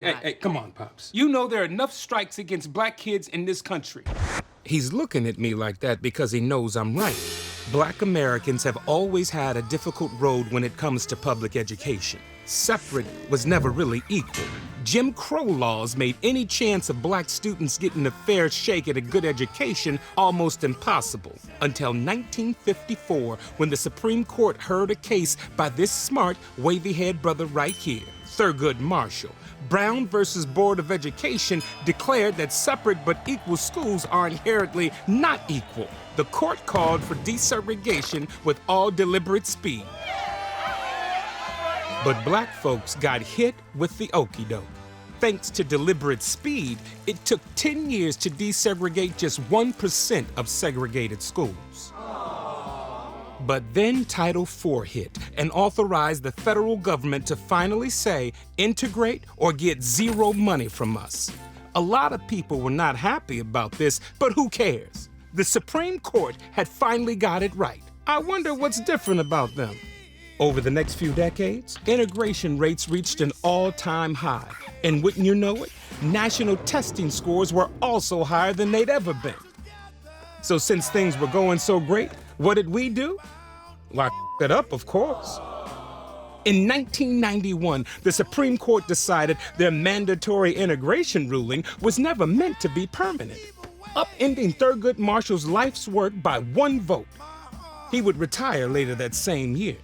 Hey, come on, Pops. You know there are enough strikes against black kids in this country. He's looking at me like that because he knows I'm right. Black Americans have always had a difficult road when it comes to public education. Separate was never really equal. Jim Crow laws made any chance of black students getting a fair shake at a good education almost impossible. Until 1954, when the Supreme Court heard a case by this smart, wavy-haired brother right here, Thurgood Marshall. Brown versus Board of Education declared that separate but equal schools are inherently not equal. The court called for desegregation with all deliberate speed. But black folks got hit with the okie doke. Thanks to deliberate speed, it took 10 years to desegregate just 1% of segregated schools. But then Title IV hit and authorized the federal government to finally say, integrate or get zero money from us. A lot of people were not happy about this, but who cares? The Supreme Court had finally got it right. I wonder what's different about them. Over the next few decades, integration rates reached an all-time high. And wouldn't you know it, national testing scores were also higher than they'd ever been. So since things were going so great, what did we do? Lock it up, of course. In 1991, the Supreme Court decided their mandatory integration ruling was never meant to be permanent, upending Thurgood Marshall's life's work by one vote. He would retire later that same year.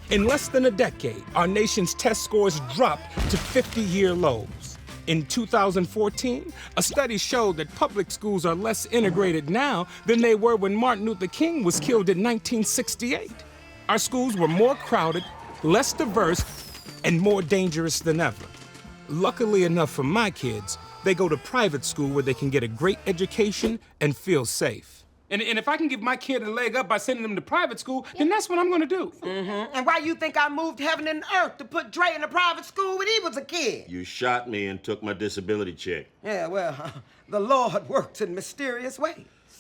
In less than a decade, our nation's test scores dropped to 50-year lows. In 2014, a study showed that public schools are less integrated now than they were when Martin Luther King was killed in 1968. Our schools were more crowded, less diverse, and more dangerous than ever. Luckily enough for my kids, they go to private school where they can get a great education and feel safe. And if I can give my kid a leg up by sending them to private school, then that's what I'm gonna do. And why you think I moved heaven and earth to put Dre in a private school when he was a kid? You shot me and took my disability check. Yeah, well, the Lord works in mysterious ways.